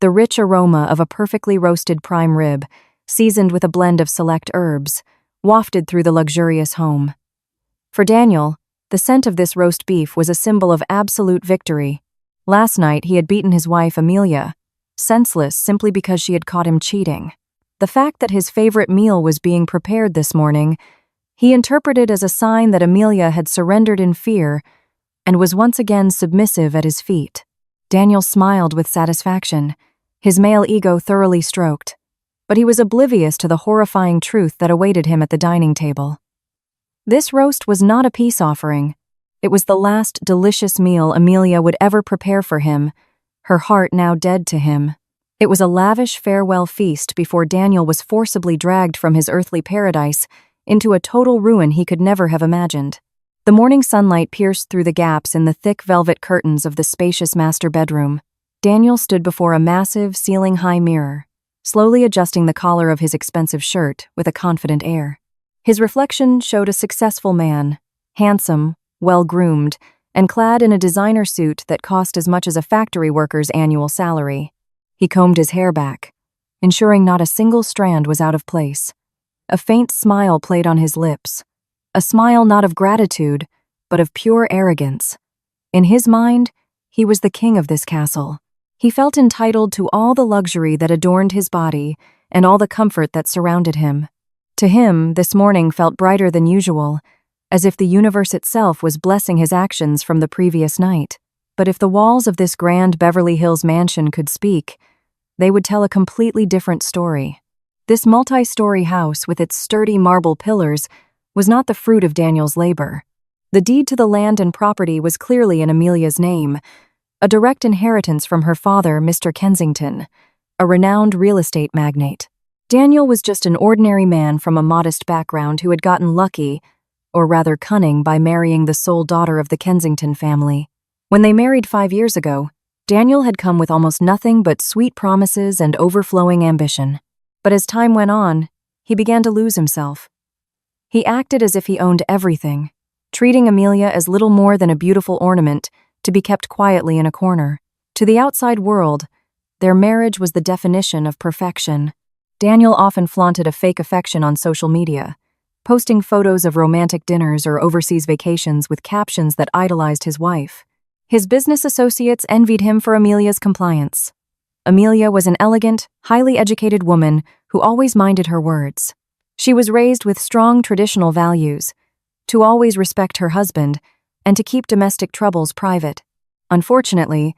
the rich aroma of a perfectly roasted prime rib, seasoned with a blend of select herbs, wafted through the luxurious home. For Daniel, the scent of this roast beef was a symbol of absolute victory. Last night he had beaten his wife, Amelia, senseless simply because she had caught him cheating. The fact that his favorite meal was being prepared this morning, he interpreted as a sign that Amelia had surrendered in fear and was once again submissive at his feet. Daniel smiled with satisfaction, his male ego thoroughly stroked, but he was oblivious to the horrifying truth that awaited him at the dining table. This roast was not a peace offering. It was the last delicious meal Amelia would ever prepare for him, her heart now dead to him. It was a lavish farewell feast before Daniel was forcibly dragged from his earthly paradise into a total ruin he could never have imagined. The morning sunlight pierced through the gaps in the thick velvet curtains of the spacious master bedroom. Daniel stood before a massive, ceiling-high mirror, slowly adjusting the collar of his expensive shirt with a confident air. His reflection showed a successful man, handsome, well-groomed, and clad in a designer suit that cost as much as a factory worker's annual salary. He combed his hair back, ensuring not a single strand was out of place. A faint smile played on his lips, a smile not of gratitude, but of pure arrogance. In his mind, he was the king of this castle. He felt entitled to all the luxury that adorned his body and all the comfort that surrounded him. To him, this morning felt brighter than usual, as if the universe itself was blessing his actions from the previous night. But if the walls of this grand Beverly Hills mansion could speak, they would tell a completely different story. This multi-story house with its sturdy marble pillars was not the fruit of Daniel's labor. The deed to the land and property was clearly in Amelia's name, a direct inheritance from her father, Mr. Kensington, a renowned real estate magnate. Daniel was just an ordinary man from a modest background who had gotten lucky, or rather cunning, by marrying the sole daughter of the Kensington family. When they married 5 years ago, Daniel had come with almost nothing but sweet promises and overflowing ambition. But as time went on, he began to lose himself. He acted as if he owned everything, treating Amelia as little more than a beautiful ornament to be kept quietly in a corner. To the outside world, their marriage was the definition of perfection. Daniel often flaunted a fake affection on social media, posting photos of romantic dinners or overseas vacations with captions that idolized his wife. His business associates envied him for Amelia's compliance. Amelia was an elegant, highly educated woman who always minded her words. She was raised with strong traditional values, to always respect her husband and to keep domestic troubles private. Unfortunately,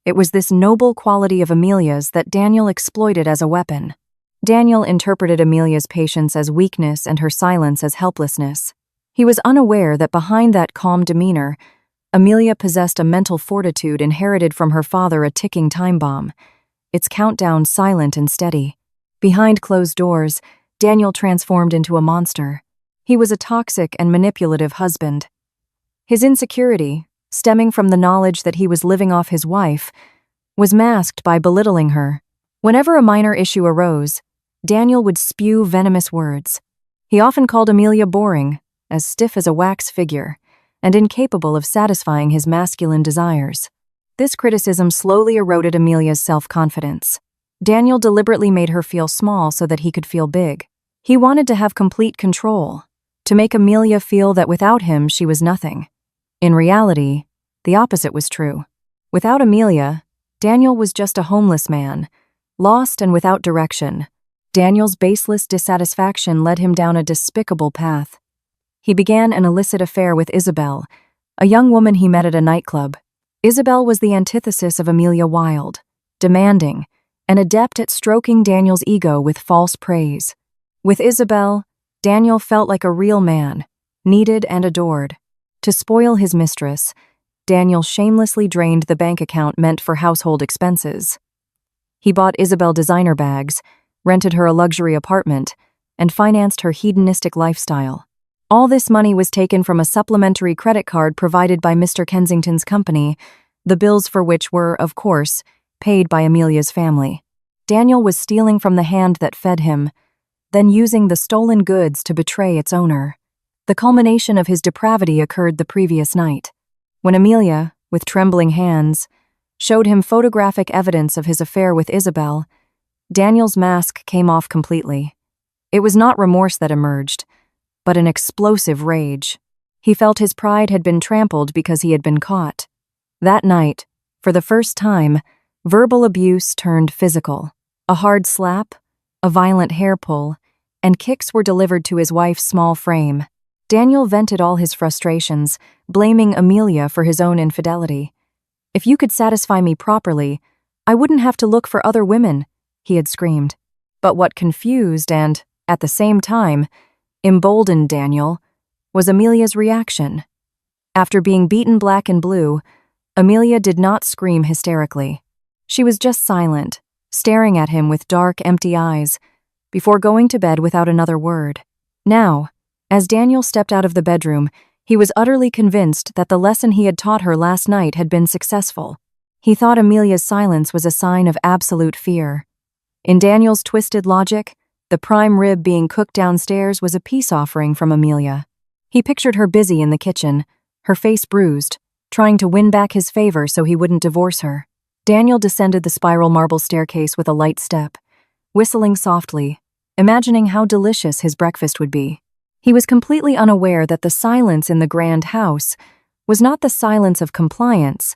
it was this noble quality of Amelia's that Daniel exploited as a weapon. Daniel interpreted Amelia's patience as weakness and her silence as helplessness. He was unaware that behind that calm demeanor, Amelia possessed a mental fortitude inherited from her father, a ticking time bomb, its countdown silent and steady. Behind closed doors, Daniel transformed into a monster. He was a toxic and manipulative husband. His insecurity, stemming from the knowledge that he was living off his wife, was masked by belittling her. Whenever a minor issue arose, Daniel would spew venomous words. He often called Amelia boring, as stiff as a wax figure, and incapable of satisfying his masculine desires. This criticism slowly eroded Amelia's self-confidence. Daniel deliberately made her feel small so that he could feel big. He wanted to have complete control, to make Amelia feel that without him she was nothing. In reality, the opposite was true. Without Amelia, Daniel was just a homeless man, lost and without direction. Daniel's baseless dissatisfaction led him down a despicable path. He began an illicit affair with Isabel, a young woman he met at a nightclub. Isabel was the antithesis of Amelia Wilde, demanding, and adept at stroking Daniel's ego with false praise. With Isabel, Daniel felt like a real man, needed and adored. To spoil his mistress, Daniel shamelessly drained the bank account meant for household expenses. He bought Isabel designer bags, rented her a luxury apartment, and financed her hedonistic lifestyle. All this money was taken from a supplementary credit card provided by Mr. Kensington's company, the bills for which were, of course, paid by Amelia's family. Daniel was stealing from the hand that fed him, then using the stolen goods to betray its owner. The culmination of his depravity occurred the previous night, when Amelia, with trembling hands, showed him photographic evidence of his affair with Isabel, Daniel's mask came off completely. It was not remorse that emerged, but an explosive rage. He felt his pride had been trampled because he had been caught. That night, for the first time, verbal abuse turned physical. A hard slap, a violent hair pull, and kicks were delivered to his wife's small frame. Daniel vented all his frustrations, blaming Amelia for his own infidelity. "If you could satisfy me properly, I wouldn't have to look for other women," he had screamed. But what confused and, at the same time, emboldened Daniel was Amelia's reaction. After being beaten black and blue, Amelia did not scream hysterically. She was just silent, staring at him with dark, empty eyes, before going to bed without another word. Now, as Daniel stepped out of the bedroom, he was utterly convinced that the lesson he had taught her last night had been successful. He thought Amelia's silence was a sign of absolute fear. In Daniel's twisted logic, the prime rib being cooked downstairs was a peace offering from Amelia. He pictured her busy in the kitchen, her face bruised, trying to win back his favor so he wouldn't divorce her. Daniel descended the spiral marble staircase with a light step, whistling softly, imagining how delicious his breakfast would be. He was completely unaware that the silence in the grand house was not the silence of compliance,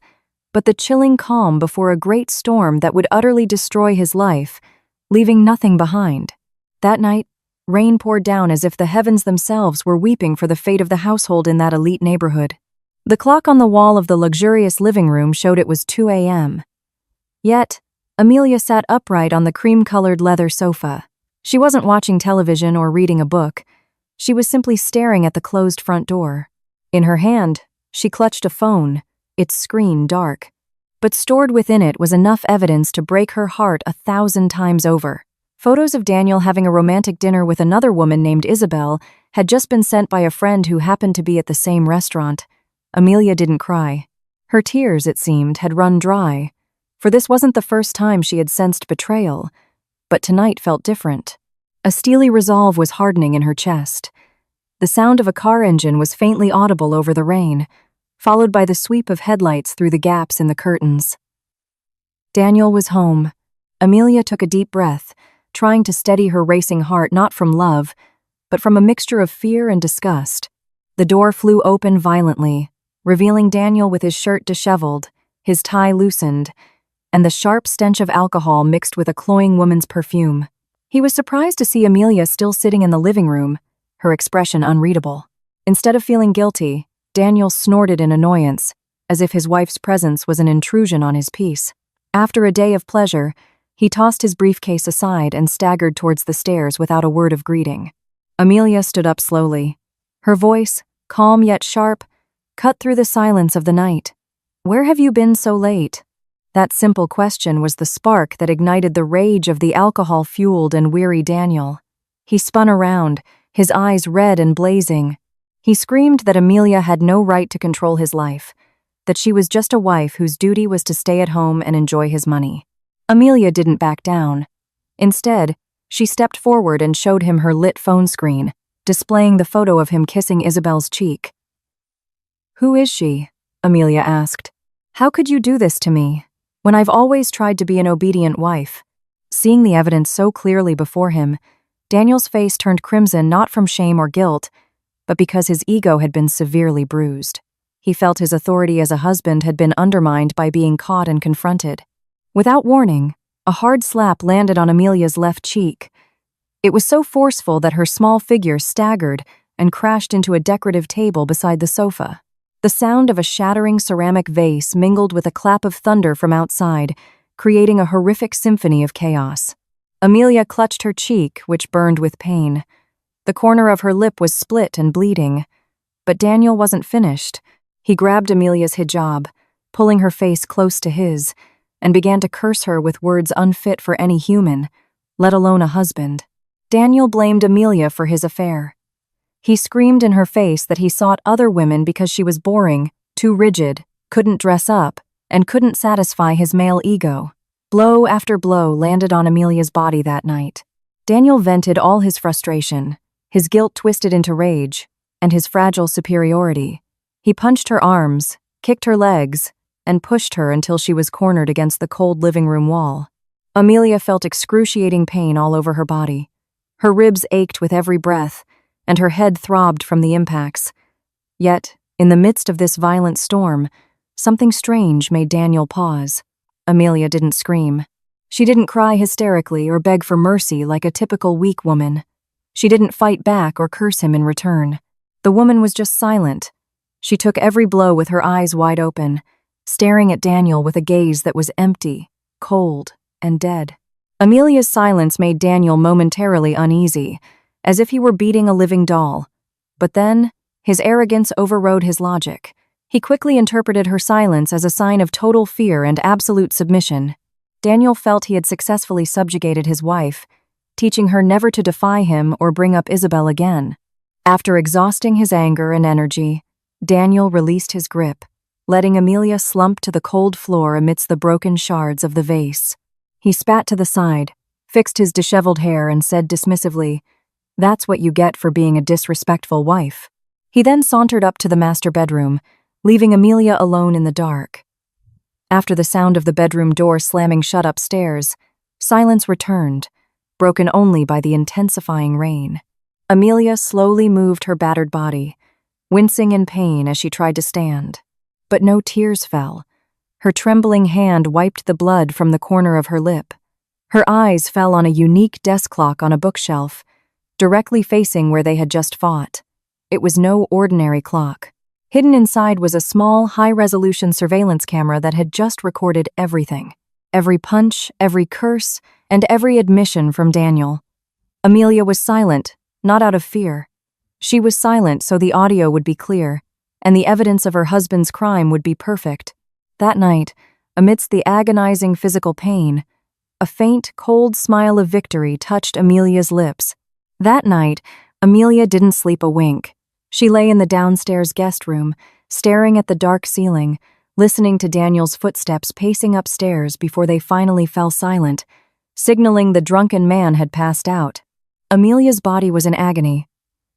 but the chilling calm before a great storm that would utterly destroy his life, leaving nothing behind. That night, rain poured down as if the heavens themselves were weeping for the fate of the household in that elite neighborhood. The clock on the wall of the luxurious living room showed it was 2 a.m. Yet, Amelia sat upright on the cream-colored leather sofa. She wasn't watching television or reading a book. She was simply staring at the closed front door. In her hand, she clutched a phone, its screen dark. But stored within it was enough evidence to break her heart 1,000 times over. Photos of Daniel having a romantic dinner with another woman named Isabel had just been sent by a friend who happened to be at the same restaurant. Amelia didn't cry. Her tears, it seemed, had run dry, for this wasn't the first time she had sensed betrayal, but tonight felt different. A steely resolve was hardening in her chest. The sound of a car engine was faintly audible over the rain, followed by the sweep of headlights through the gaps in the curtains. Daniel was home. Amelia took a deep breath, trying to steady her racing heart not from love, but from a mixture of fear and disgust. The door flew open violently, revealing Daniel with his shirt disheveled, his tie loosened, and the sharp stench of alcohol mixed with a cloying woman's perfume. He was surprised to see Amelia still sitting in the living room, her expression unreadable. Instead of feeling guilty, Daniel snorted in annoyance, as if his wife's presence was an intrusion on his peace. After a day of pleasure, he tossed his briefcase aside and staggered towards the stairs without a word of greeting. Amelia stood up slowly. Her voice, calm yet sharp, cut through the silence of the night. "Where have you been so late?" That simple question was the spark that ignited the rage of the alcohol-fueled and weary Daniel. He spun around, his eyes red and blazing. He screamed that Amelia had no right to control his life, that she was just a wife whose duty was to stay at home and enjoy his money. Amelia didn't back down. Instead, she stepped forward and showed him her lit phone screen, displaying the photo of him kissing Isabel's cheek. "Who is she?" Amelia asked. "How could you do this to me, when I've always tried to be an obedient wife?" Seeing the evidence so clearly before him, Daniel's face turned crimson not from shame or guilt, but because his ego had been severely bruised. He felt his authority as a husband had been undermined by being caught and confronted. Without warning, a hard slap landed on Amelia's left cheek. It was so forceful that her small figure staggered and crashed into a decorative table beside the sofa. The sound of a shattering ceramic vase mingled with a clap of thunder from outside, creating a horrific symphony of chaos. Amelia clutched her cheek, which burned with pain. The corner of her lip was split and bleeding. But Daniel wasn't finished. He grabbed Amelia's hijab, pulling her face close to his, and began to curse her with words unfit for any human, let alone a husband. Daniel blamed Amelia for his affair. He screamed in her face that he sought other women because she was boring, too rigid, couldn't dress up, and couldn't satisfy his male ego. Blow after blow landed on Amelia's body that night. Daniel vented all his frustration, his guilt twisted into rage, and his fragile superiority. He punched her arms, kicked her legs, and pushed her until she was cornered against the cold living room wall. Amelia felt excruciating pain all over her body. Her ribs ached with every breath, and her head throbbed from the impacts. Yet, in the midst of this violent storm, something strange made Daniel pause. Amelia didn't scream. She didn't cry hysterically or beg for mercy like a typical weak woman. She didn't fight back or curse him in return. The woman was just silent. She took every blow with her eyes wide open, staring at Daniel with a gaze that was empty, cold, and dead. Amelia's silence made Daniel momentarily uneasy, as if he were beating a living doll. But then, his arrogance overrode his logic. He quickly interpreted her silence as a sign of total fear and absolute submission. Daniel felt he had successfully subjugated his wife, teaching her never to defy him or bring up Isabel again. After exhausting his anger and energy, Daniel released his grip, letting Amelia slump to the cold floor amidst the broken shards of the vase. He spat to the side, fixed his disheveled hair, and said dismissively, "That's what you get for being a disrespectful wife." He then sauntered up to the master bedroom, leaving Amelia alone in the dark. After the sound of the bedroom door slamming shut upstairs, silence returned, broken only by the intensifying rain. Amelia slowly moved her battered body, wincing in pain as she tried to stand. But no tears fell. Her trembling hand wiped the blood from the corner of her lip. Her eyes fell on a unique desk clock on a bookshelf, directly facing where they had just fought. It was no ordinary clock. Hidden inside was a small, high-resolution surveillance camera that had just recorded everything. Every punch, every curse, and every admission from Daniel. Amelia was silent, not out of fear. She was silent so the audio would be clear, and the evidence of her husband's crime would be perfect. That night, amidst the agonizing physical pain, a faint, cold smile of victory touched Amelia's lips. That night, Amelia didn't sleep a wink. She lay in the downstairs guest room, staring at the dark ceiling, listening to Daniel's footsteps pacing upstairs before they finally fell silent, signaling the drunken man had passed out. Amelia's body was in agony.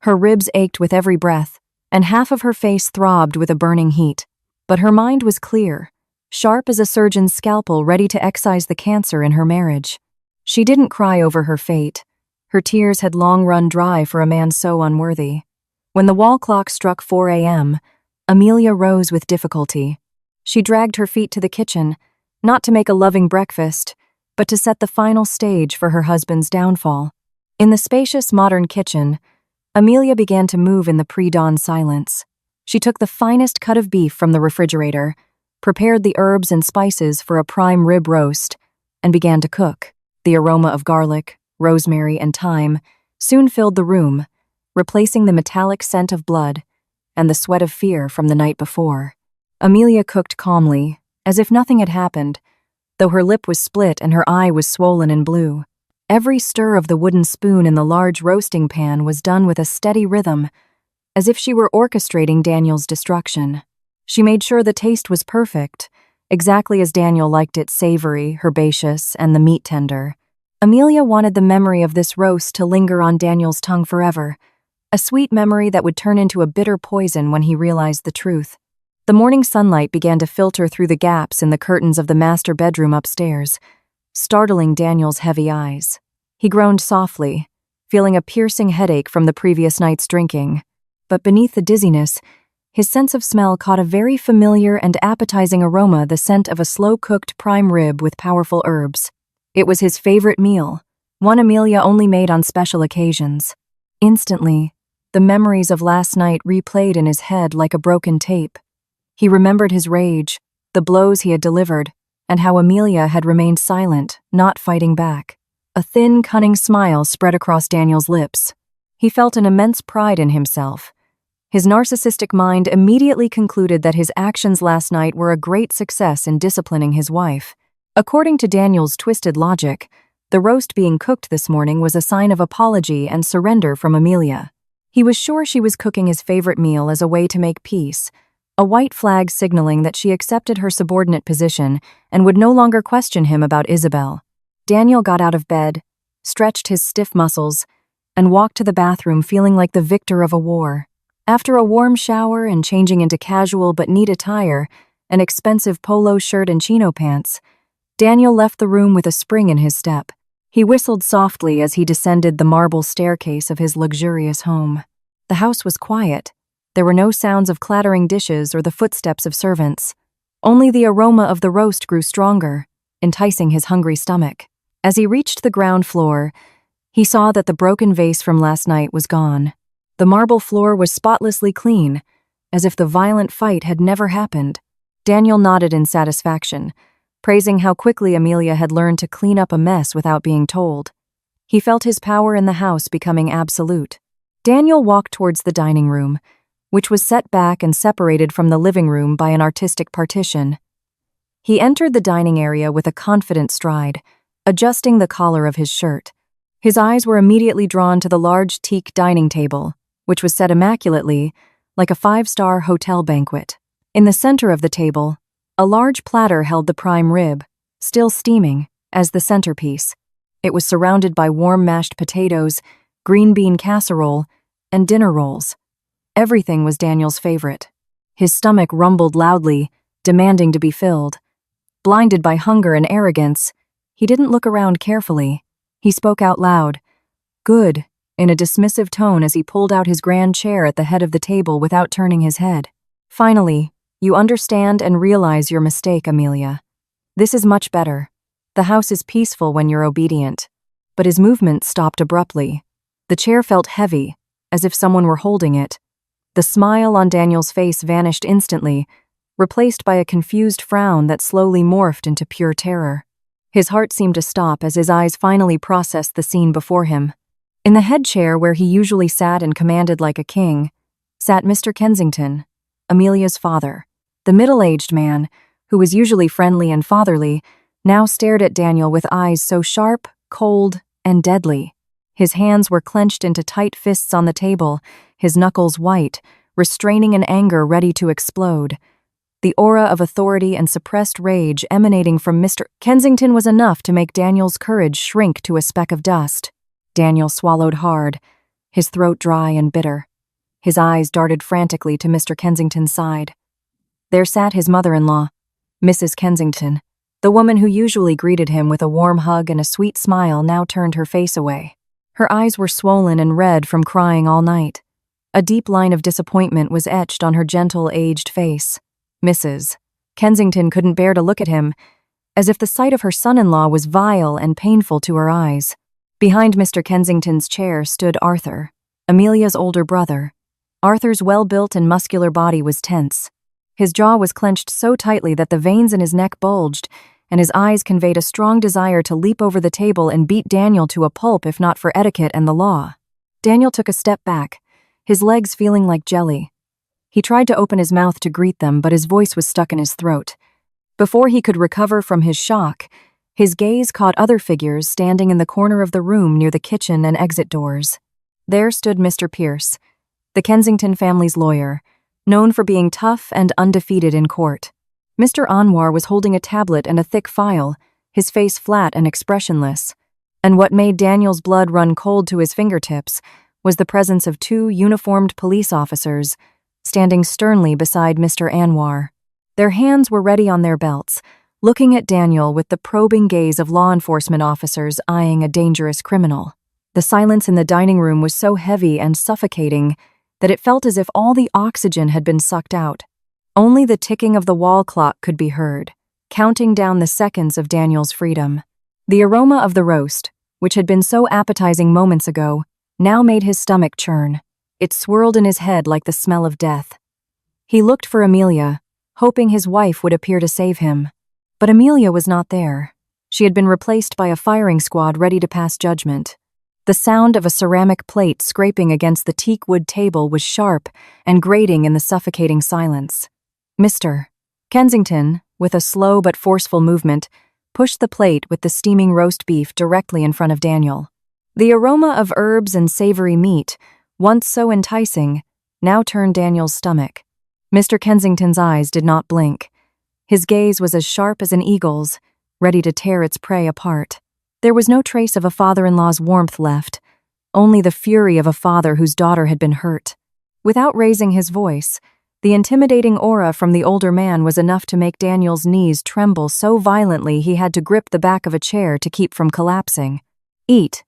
Her ribs ached with every breath, and half of her face throbbed with a burning heat. But her mind was clear, sharp as a surgeon's scalpel ready to excise the cancer in her marriage. She didn't cry over her fate. Her tears had long run dry for a man so unworthy. When the wall clock struck 4 a.m., Amelia rose with difficulty. She dragged her feet to the kitchen, not to make a loving breakfast, but to set the final stage for her husband's downfall. In the spacious modern kitchen, Amelia began to move in the pre-dawn silence. She took the finest cut of beef from the refrigerator, prepared the herbs and spices for a prime rib roast, and began to cook. The aroma of garlic, rosemary, and thyme soon filled the room, replacing the metallic scent of blood and the sweat of fear from the night before. Amelia cooked calmly, as if nothing had happened, though her lip was split and her eye was swollen and blue. Every stir of the wooden spoon in the large roasting pan was done with a steady rhythm, as if she were orchestrating Daniel's destruction. She made sure the taste was perfect, exactly as Daniel liked it, savory, herbaceous, and the meat tender. Amelia wanted the memory of this roast to linger on Daniel's tongue forever, a sweet memory that would turn into a bitter poison when he realized the truth. The morning sunlight began to filter through the gaps in the curtains of the master bedroom upstairs, startling Daniel's heavy eyes. He groaned softly, feeling a piercing headache from the previous night's drinking. But beneath the dizziness, his sense of smell caught a very familiar and appetizing aroma, the scent of a slow-cooked prime rib with powerful herbs. It was his favorite meal, one Amelia only made on special occasions. Instantly, the memories of last night replayed in his head like a broken tape. He remembered his rage, the blows he had delivered, and how Amelia had remained silent, not fighting back. A thin, cunning smile spread across Daniel's lips. He felt an immense pride in himself. His narcissistic mind immediately concluded that his actions last night were a great success in disciplining his wife. According to Daniel's twisted logic, the roast being cooked this morning was a sign of apology and surrender from Amelia. He was sure she was cooking his favorite meal as a way to make peace, a white flag signaling that she accepted her subordinate position and would no longer question him about Isabel. Daniel got out of bed, stretched his stiff muscles, and walked to the bathroom feeling like the victor of a war. After a warm shower and changing into casual but neat attire, an expensive polo shirt and chino pants, Daniel left the room with a spring in his step. He whistled softly as he descended the marble staircase of his luxurious home. The house was quiet. There were no sounds of clattering dishes or the footsteps of servants. Only the aroma of the roast grew stronger, enticing his hungry stomach. As he reached the ground floor, he saw that the broken vase from last night was gone. The marble floor was spotlessly clean, as if the violent fight had never happened. Daniel nodded in satisfaction, praising how quickly Amelia had learned to clean up a mess without being told. He felt his power in the house becoming absolute. Daniel walked towards the dining room, which was set back and separated from the living room by an artistic partition. He entered the dining area with a confident stride, adjusting the collar of his shirt. His eyes were immediately drawn to the large teak dining table, which was set immaculately, like a five-star hotel banquet. In the center of the table, a large platter held the prime rib, still steaming, as the centerpiece. It was surrounded by warm mashed potatoes, green bean casserole, and dinner rolls. Everything was Daniel's favorite. His stomach rumbled loudly, demanding to be filled. Blinded by hunger and arrogance, he didn't look around carefully. He spoke out loud, "Good," in a dismissive tone as he pulled out his grand chair at the head of the table without turning his head. "Finally, you understand and realize your mistake, Amelia. This is much better. The house is peaceful when you're obedient." But his movement stopped abruptly. The chair felt heavy, as if someone were holding it. The smile on Daniel's face vanished instantly, replaced by a confused frown that slowly morphed into pure terror. His heart seemed to stop as his eyes finally processed the scene before him. In the head chair where he usually sat and commanded like a king, sat Mr. Kensington, Amelia's father. The middle-aged man, who was usually friendly and fatherly, now stared at Daniel with eyes so sharp, cold, and deadly. His hands were clenched into tight fists on the table, his knuckles white, restraining an anger ready to explode. The aura of authority and suppressed rage emanating from Mr. Kensington was enough to make Daniel's courage shrink to a speck of dust. Daniel swallowed hard, his throat dry and bitter. His eyes darted frantically to Mr. Kensington's side. There sat his mother-in-law, Mrs. Kensington. The woman who usually greeted him with a warm hug and a sweet smile now turned her face away. Her eyes were swollen and red from crying all night. A deep line of disappointment was etched on her gentle, aged face. Mrs. Kensington couldn't bear to look at him, as if the sight of her son-in-law was vile and painful to her eyes. Behind Mr. Kensington's chair stood Arthur, Amelia's older brother. Arthur's well-built and muscular body was tense. His jaw was clenched so tightly that the veins in his neck bulged, and his eyes conveyed a strong desire to leap over the table and beat Daniel to a pulp if not for etiquette and the law. Daniel took a step back, his legs feeling like jelly. He tried to open his mouth to greet them, but his voice was stuck in his throat. Before he could recover from his shock, his gaze caught other figures standing in the corner of the room near the kitchen and exit doors. There stood Mr. Pierce, the Kensington family's lawyer, known for being tough and undefeated in court. Mr. Anwar was holding a tablet and a thick file, his face flat and expressionless. And what made Daniel's blood run cold to his fingertips was the presence of two uniformed police officers standing sternly beside Mr. Anwar. Their hands were ready on their belts, looking at Daniel with the probing gaze of law enforcement officers eyeing a dangerous criminal. The silence in the dining room was so heavy and suffocating that it felt as if all the oxygen had been sucked out. Only the ticking of the wall clock could be heard, counting down the seconds of Daniel's freedom. The aroma of the roast, which had been so appetizing moments ago, now made his stomach churn. It swirled in his head like the smell of death. He looked for Amelia, hoping his wife would appear to save him. But Amelia was not there. She had been replaced by a firing squad ready to pass judgment. The sound of a ceramic plate scraping against the teak wood table was sharp and grating in the suffocating silence. Mr. Kensington, with a slow but forceful movement, pushed the plate with the steaming roast beef directly in front of Daniel. The aroma of herbs and savory meat, once so enticing, now turned Daniel's stomach. Mr. Kensington's eyes did not blink. His gaze was as sharp as an eagle's, ready to tear its prey apart. There was no trace of a father-in-law's warmth left, only the fury of a father whose daughter had been hurt. Without raising his voice, The intimidating aura from the older man was enough to make Daniel's knees tremble so violently he had to grip the back of a chair to keep from collapsing. "Eat,"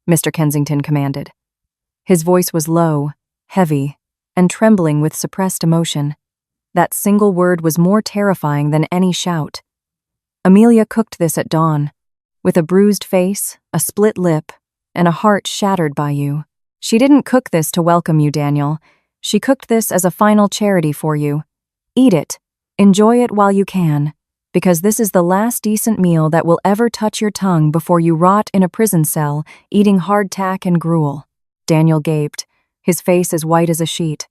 Mr. Kensington commanded. His voice was low, heavy, and trembling with suppressed emotion. That single word was more terrifying than any shout. Amelia cooked this at dawn, with a bruised face, a split lip, and a heart shattered by you. She didn't cook this to welcome you, Daniel. She cooked this as a final charity for you. Eat it. Enjoy it while you can, because this is the last decent meal that will ever touch your tongue before you rot in a prison cell, eating hardtack and gruel. Daniel gaped, his face as white as a sheet.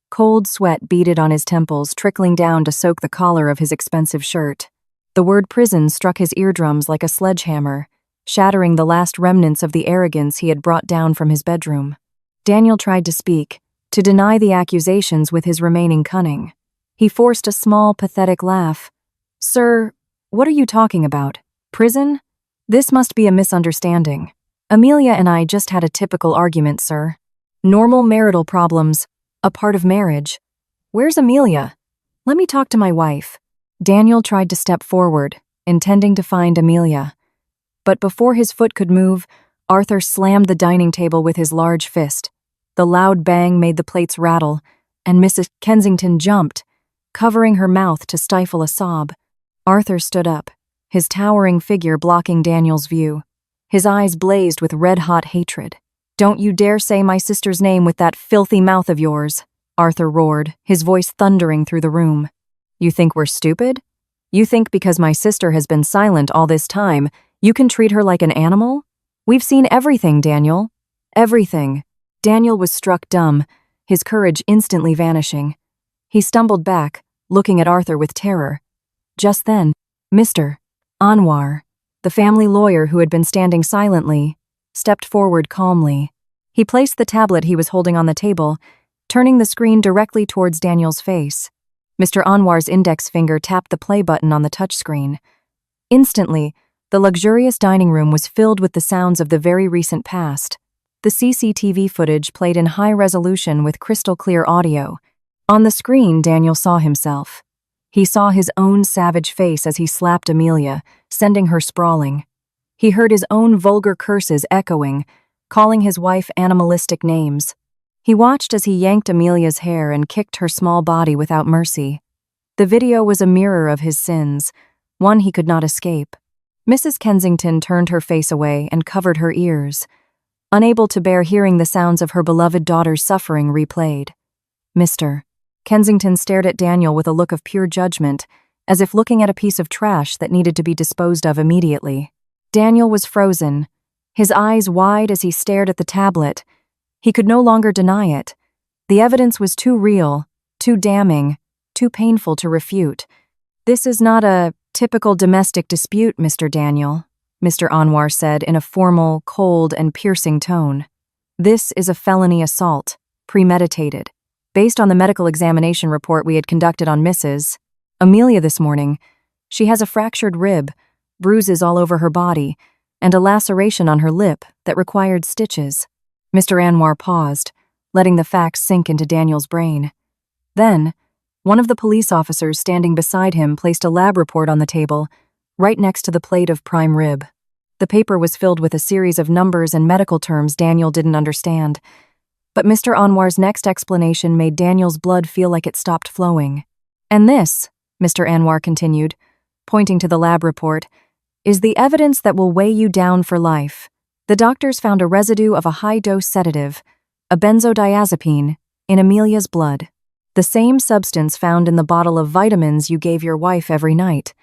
Cold sweat beaded on his temples, trickling down to soak the collar of his expensive shirt. The word prison struck his eardrums like a sledgehammer, shattering the last remnants of the arrogance he had brought down from his bedroom. Daniel tried to speak, to deny the accusations with his remaining cunning. He forced a small, pathetic laugh. "Sir, what are you talking about? Prison? This must be a misunderstanding. Amelia and I just had a typical argument, sir. Normal marital problems, a part of marriage. Where's Amelia? Let me talk to my wife." Daniel tried to step forward, intending to find Amelia. But before his foot could move, Arthur slammed the dining table with his large fist. The loud bang made the plates rattle, and Mrs. Kensington jumped, covering her mouth to stifle a sob. Arthur stood up, his towering figure blocking Daniel's view. His eyes blazed with red-hot hatred. "Don't you dare say my sister's name with that filthy mouth of yours," Arthur roared, his voice thundering through the room. "You think we're stupid? You think because my sister has been silent all this time, you can treat her like an animal? We've seen everything, Daniel. Everything." Daniel was struck dumb, his courage instantly vanishing. He stumbled back, looking at Arthur with terror. Just then, Mr. Anwar, the family lawyer who had been standing silently, stepped forward calmly. He placed the tablet he was holding on the table, turning the screen directly towards Daniel's face. Mr. Anwar's index finger tapped the play button on the touchscreen. Instantly, the luxurious dining room was filled with the sounds of the very recent past. The CCTV footage played in high resolution with crystal-clear audio. On the screen, Daniel saw himself. He saw his own savage face as he slapped Amelia, sending her sprawling. He heard his own vulgar curses echoing, calling his wife animalistic names. He watched as he yanked Amelia's hair and kicked her small body without mercy. The video was a mirror of his sins, one he could not escape. Mrs. Kensington turned her face away and covered her ears, unable to bear hearing the sounds of her beloved daughter's suffering replayed. Mr. Kensington stared at Daniel with a look of pure judgment, as if looking at a piece of trash that needed to be disposed of immediately. Daniel was frozen, his eyes wide as he stared at the tablet. He could no longer deny it. The evidence was too real, too damning, too painful to refute. "This is not a typical domestic dispute, Mr. Daniel," Mr. Anwar said in a formal, cold, and piercing tone. "This is a felony assault, premeditated. Based on the medical examination report we had conducted on Mrs. Amelia this morning, she has a fractured rib, bruises all over her body, and a laceration on her lip that required stitches." Mr. Anwar paused, letting the facts sink into Daniel's brain. Then, one of the police officers standing beside him placed a lab report on the table, right next to the plate of prime rib. The paper was filled with a series of numbers and medical terms Daniel didn't understand. But Mr. Anwar's next explanation made Daniel's blood feel like it stopped flowing. "And this," Mr. Anwar continued, pointing to the lab report, "is the evidence that will weigh you down for life. The doctors found a residue of a high-dose sedative, a benzodiazepine, in Amelia's blood. The same substance found in the bottle of vitamins you gave your wife every night."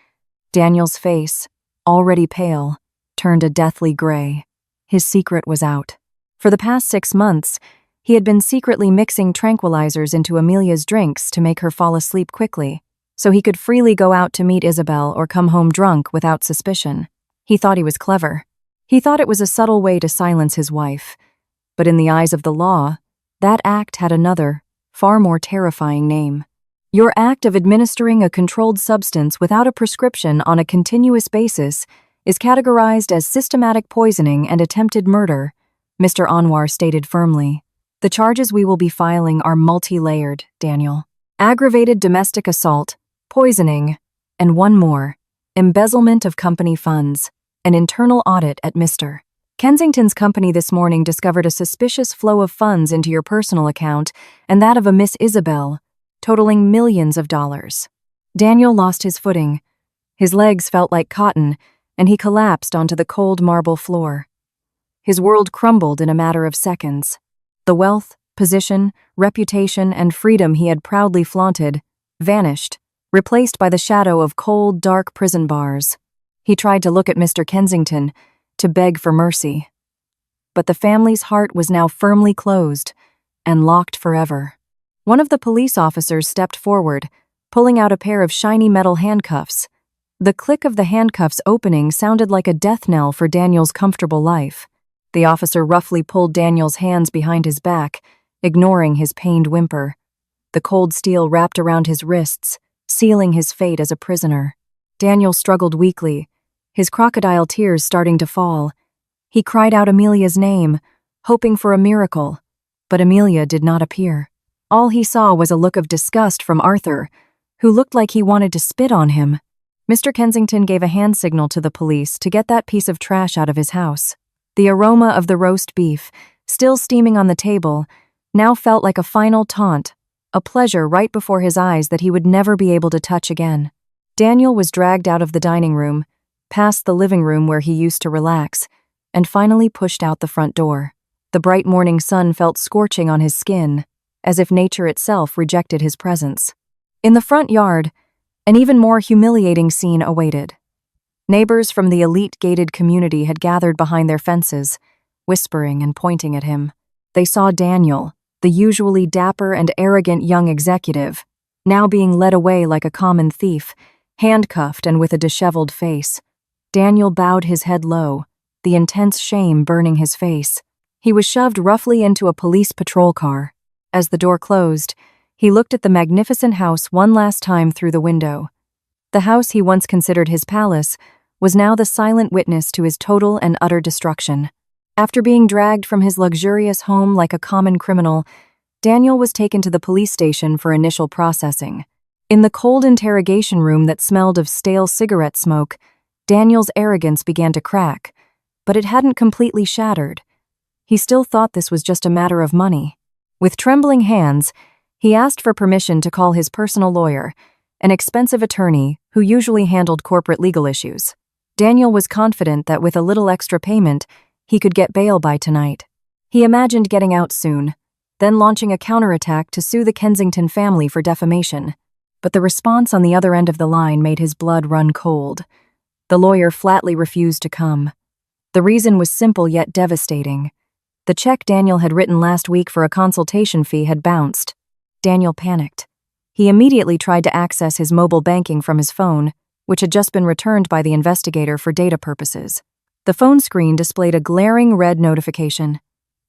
Daniel's face, already pale, turned a deathly gray. His secret was out. For the past 6 months, he had been secretly mixing tranquilizers into Amelia's drinks to make her fall asleep quickly, so he could freely go out to meet Isabel or come home drunk without suspicion. He thought he was clever. He thought it was a subtle way to silence his wife. But in the eyes of the law, that act had another, far more terrifying name. Your act of administering a controlled substance without a prescription on a continuous basis is categorized as systematic poisoning and attempted murder, Mr. Anwar stated firmly. The charges we will be filing are multi-layered, Daniel. aggravated domestic assault, poisoning, and one more, embezzlement of company funds, an internal audit at Mr. Kensington's company this morning discovered a suspicious flow of funds into your personal account and that of a Miss Isabel, totaling millions of dollars. Daniel lost his footing. His legs felt like cotton, and he collapsed onto the cold marble floor. His world crumbled in a matter of seconds. The wealth, position, reputation, and freedom he had proudly flaunted vanished, replaced by the shadow of cold, dark prison bars. He tried to look at Mr. Kensington, to beg for mercy. But the family's heart was now firmly closed and locked forever. One of the police officers stepped forward, pulling out a pair of shiny metal handcuffs. The click of the handcuffs opening sounded like a death knell for Daniel's comfortable life. The officer roughly pulled Daniel's hands behind his back, ignoring his pained whimper. The cold steel wrapped around his wrists, sealing his fate as a prisoner. Daniel struggled weakly, his crocodile tears starting to fall. He cried out Amelia's name, hoping for a miracle, but Amelia did not appear. All he saw was a look of disgust from Arthur, who looked like he wanted to spit on him. Mr. Kensington gave a hand signal to the police to get that piece of trash out of his house. The aroma of the roast beef, still steaming on the table, now felt like a final taunt, a pleasure right before his eyes that he would never be able to touch again. Daniel was dragged out of the dining room, past the living room where he used to relax, and finally pushed out the front door. The bright morning sun felt scorching on his skin, as if nature itself rejected his presence. In the front yard, an even more humiliating scene awaited. Neighbors from the elite gated community had gathered behind their fences, whispering and pointing at him. They saw Daniel, the usually dapper and arrogant young executive, now being led away like a common thief, handcuffed and with a disheveled face. Daniel bowed his head low, the intense shame burning his face. He was shoved roughly into a police patrol car. As the door closed, he looked at the magnificent house one last time through the window. The house he once considered his palace was now the silent witness to his total and utter destruction. After being dragged from his luxurious home like a common criminal, Daniel was taken to the police station for initial processing. In the cold interrogation room that smelled of stale cigarette smoke, Daniel's arrogance began to crack, but it hadn't completely shattered. He still thought this was just a matter of money. With trembling hands, he asked for permission to call his personal lawyer, an expensive attorney who usually handled corporate legal issues. Daniel was confident that with a little extra payment, he could get bail by tonight. He imagined getting out soon, then launching a counterattack to sue the Kensington family for defamation. But the response on the other end of the line made his blood run cold. The lawyer flatly refused to come. The reason was simple yet devastating. The check Daniel had written last week for a consultation fee had bounced. Daniel panicked. He immediately tried to access his mobile banking from his phone, which had just been returned by the investigator for data purposes. The phone screen displayed a glaring red notification.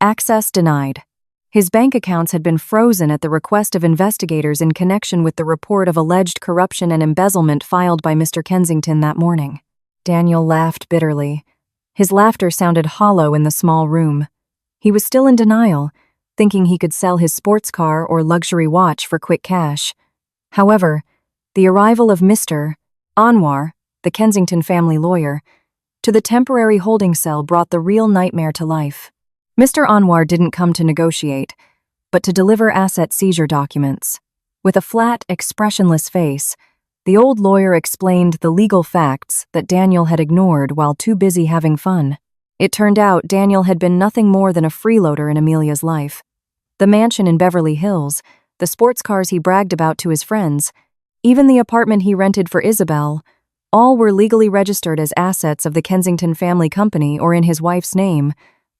Access denied. His bank accounts had been frozen at the request of investigators in connection with the report of alleged corruption and embezzlement filed by Mr. Kensington that morning. Daniel laughed bitterly. His laughter sounded hollow in the small room. He was still in denial, thinking he could sell his sports car or luxury watch for quick cash. However, the arrival of Mr. Anwar, the Kensington family lawyer, to the temporary holding cell brought the real nightmare to life. Mr. Anwar didn't come to negotiate, but to deliver asset seizure documents. With a flat, expressionless face, the old lawyer explained the legal facts that Daniel had ignored while too busy having fun. It turned out Daniel had been nothing more than a freeloader in Amelia's life. The mansion in Beverly Hills, the sports cars he bragged about to his friends, even the apartment he rented for Isabel, all were legally registered as assets of the Kensington family company or in his wife's name,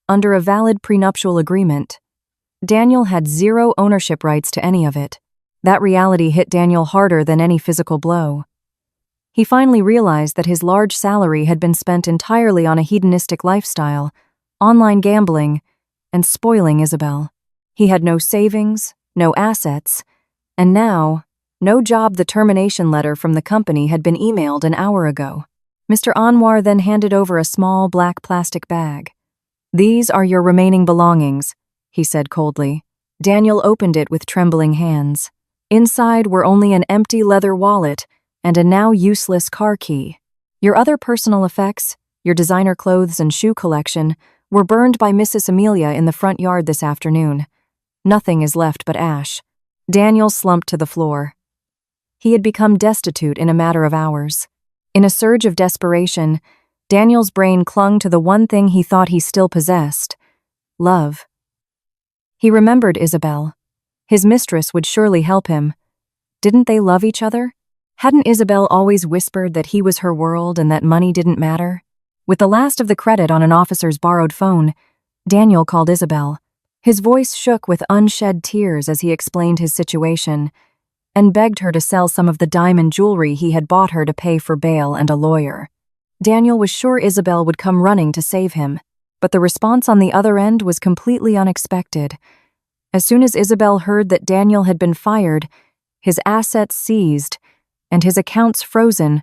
under a valid prenuptial agreement. Daniel had zero ownership rights to any of it. That reality hit Daniel harder than any physical blow. He finally realized that his large salary had been spent entirely on a hedonistic lifestyle, online gambling, and spoiling Isabel. He had no savings, no assets, and now, no job. The termination letter from the company had been emailed an hour ago. Mr. Anwar then handed over a small black plastic bag. "These are your remaining belongings," he said coldly. Daniel opened it with trembling hands. Inside were only an empty leather wallet and a now useless car key. Your other personal effects, your designer clothes and shoe collection, were burned by Mrs. Amelia in the front yard this afternoon. Nothing is left but ash. Daniel slumped to the floor. He had become destitute in a matter of hours. In a surge of desperation, Daniel's brain clung to the one thing he thought he still possessed: love. He remembered Isabel. His mistress would surely help him. Didn't they love each other? Hadn't Isabel always whispered that he was her world and that money didn't matter? With the last of the credit on an officer's borrowed phone, Daniel called Isabel. His voice shook with unshed tears as he explained his situation and begged her to sell some of the diamond jewelry he had bought her to pay for bail and a lawyer. Daniel was sure Isabel would come running to save him, but the response on the other end was completely unexpected. As soon as Isabel heard that Daniel had been fired, his assets seized, and his accounts frozen,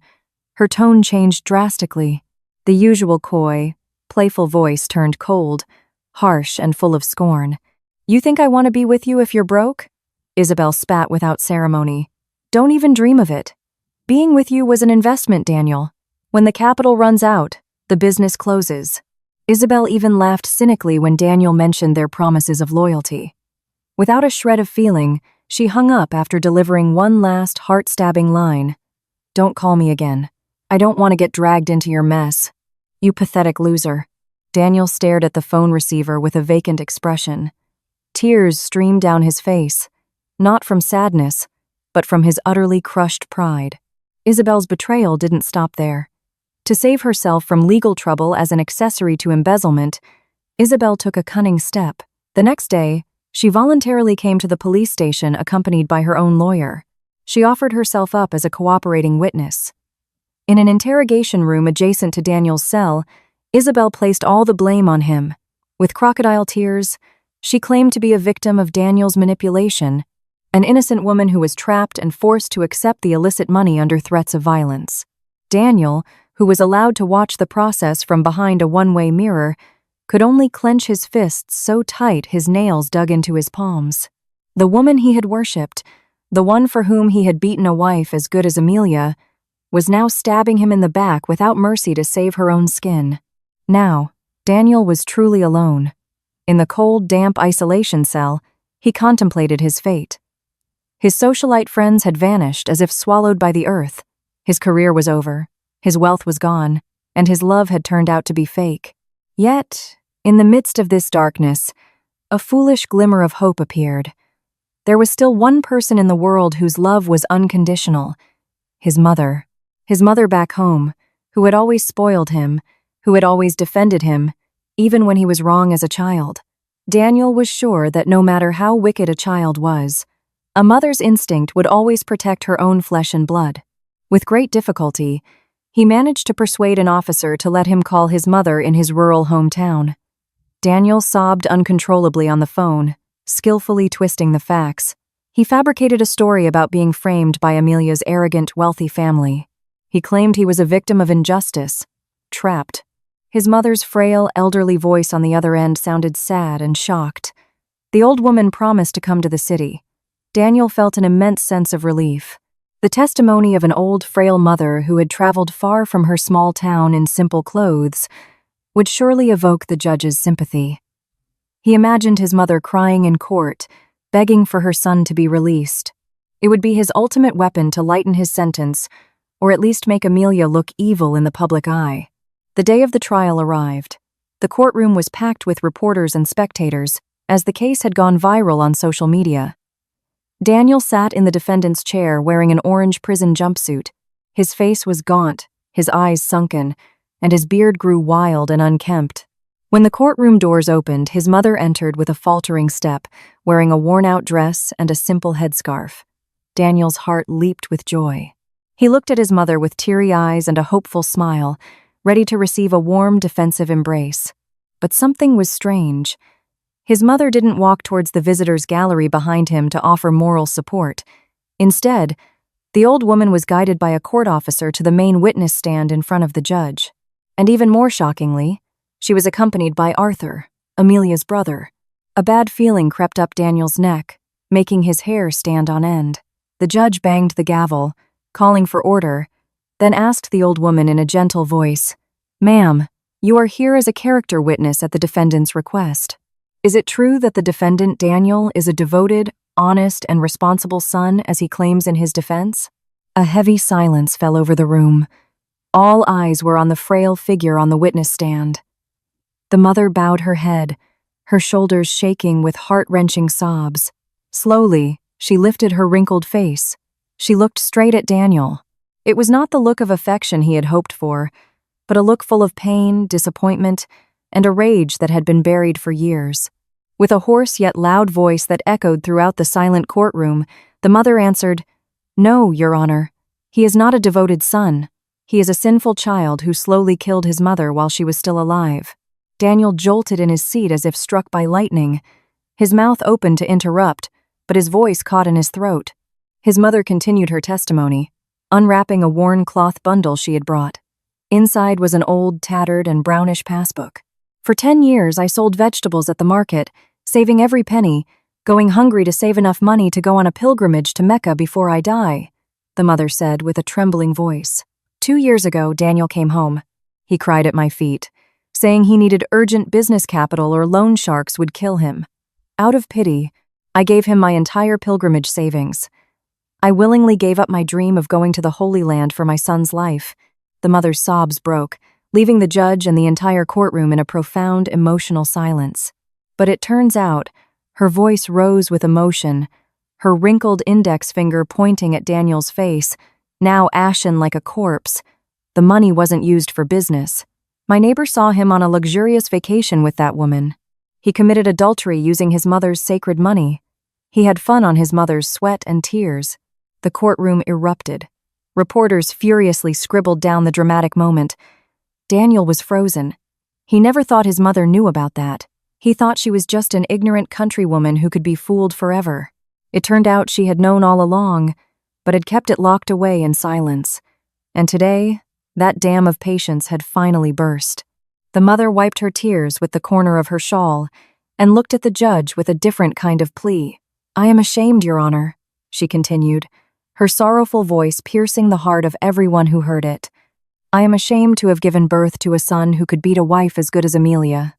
her tone changed drastically. The usual coy, playful voice turned cold, harsh and full of scorn. "You think I want to be with you if you're broke?" Isabel spat without ceremony. "Don't even dream of it. Being with you was an investment, Daniel. When the capital runs out, the business closes." Isabel even laughed cynically when Daniel mentioned their promises of loyalty. Without a shred of feeling, she hung up after delivering one last heart-stabbing line. "Don't call me again. I don't want to get dragged into your mess. You pathetic loser." Daniel stared at the phone receiver with a vacant expression. Tears streamed down his face, not from sadness, but from his utterly crushed pride. Isabel's betrayal didn't stop there. To save herself from legal trouble as an accessory to embezzlement, Isabel took a cunning step. The next day, she voluntarily came to the police station accompanied by her own lawyer. She offered herself up as a cooperating witness. In an interrogation room adjacent to Daniel's cell, Isabel placed all the blame on him. With crocodile tears, she claimed to be a victim of Daniel's manipulation, an innocent woman who was trapped and forced to accept the illicit money under threats of violence. Daniel, who was allowed to watch the process from behind a one-way mirror, could only clench his fists so tight his nails dug into his palms. The woman he had worshipped, the one for whom he had beaten a wife as good as Amelia, was now stabbing him in the back without mercy to save her own skin. Now, Daniel was truly alone. In the cold, damp isolation cell, he contemplated his fate. His socialite friends had vanished as if swallowed by the earth. His career was over, his wealth was gone, and his love had turned out to be fake. Yet, in the midst of this darkness, a foolish glimmer of hope appeared. There was still one person in the world whose love was unconditional: his mother. His mother back home, who had always spoiled him, who had always defended him, even when he was wrong as a child. Daniel was sure that no matter how wicked a child was, a mother's instinct would always protect her own flesh and blood. With great difficulty, he managed to persuade an officer to let him call his mother in his rural hometown. Daniel sobbed uncontrollably on the phone, skillfully twisting the facts. He fabricated a story about being framed by Amelia's arrogant, wealthy family. He claimed he was a victim of injustice, trapped. His mother's frail, elderly voice on the other end sounded sad and shocked. The old woman promised to come to the city. Daniel felt an immense sense of relief. The testimony of an old, frail mother who had traveled far from her small town in simple clothes would surely evoke the judge's sympathy. He imagined his mother crying in court, begging for her son to be released. It would be his ultimate weapon to lighten his sentence, or at least make Amelia look evil in the public eye. The day of the trial arrived. The courtroom was packed with reporters and spectators, as the case had gone viral on social media. Daniel sat in the defendant's chair wearing an orange prison jumpsuit. His face was gaunt, his eyes sunken, and his beard grew wild and unkempt. When the courtroom doors opened, his mother entered with a faltering step, wearing a worn-out dress and a simple headscarf. Daniel's heart leaped with joy. He looked at his mother with teary eyes and a hopeful smile, ready to receive a warm, defensive embrace. But something was strange. His mother didn't walk towards the visitors' gallery behind him to offer moral support. Instead, the old woman was guided by a court officer to the main witness stand in front of the judge. And even more shockingly, she was accompanied by Arthur, Amelia's brother. A bad feeling crept up Daniel's neck, making his hair stand on end. The judge banged the gavel, calling for order, then asked the old woman in a gentle voice, "Ma'am, you are here as a character witness at the defendant's request. Is it true that the defendant, Daniel, is a devoted, honest, and responsible son as he claims in his defense?" A heavy silence fell over the room. All eyes were on the frail figure on the witness stand. The mother bowed her head, her shoulders shaking with heart-wrenching sobs. Slowly, she lifted her wrinkled face. She looked straight at Daniel. It was not the look of affection he had hoped for, but a look full of pain, disappointment, and a rage that had been buried for years. With a hoarse yet loud voice that echoed throughout the silent courtroom, the mother answered, "No, Your Honor. He is not a devoted son. He is a sinful child who slowly killed his mother while she was still alive." Daniel jolted in his seat as if struck by lightning. His mouth opened to interrupt, but his voice caught in his throat. His mother continued her testimony, unwrapping a worn cloth bundle she had brought. Inside was an old, tattered, and brownish passbook. "For 10 years, I sold vegetables at the market, saving every penny, going hungry to save enough money to go on a pilgrimage to Mecca before I die," the mother said with a trembling voice. 2 years ago, Daniel came home. He cried at my feet, saying he needed urgent business capital or loan sharks would kill him. Out of pity, I gave him my entire pilgrimage savings. I willingly gave up my dream of going to the Holy Land for my son's life. The mother's sobs broke, leaving the judge and the entire courtroom in a profound, emotional silence. But it turns out, her voice rose with emotion, her wrinkled index finger pointing at Daniel's face, now ashen like a corpse. The money wasn't used for business. My neighbor saw him on a luxurious vacation with that woman. He committed adultery using his mother's sacred money. He had fun on his mother's sweat and tears. The courtroom erupted. Reporters furiously scribbled down the dramatic moment. Daniel was frozen. He never thought his mother knew about that. He thought she was just an ignorant countrywoman who could be fooled forever. It turned out she had known all along, but had kept it locked away in silence. And today, that dam of patience had finally burst. The mother wiped her tears with the corner of her shawl and looked at the judge with a different kind of plea. "I am ashamed, Your Honor," she continued, her sorrowful voice piercing the heart of everyone who heard it. "I am ashamed to have given birth to a son who could beat a wife as good as Amelia.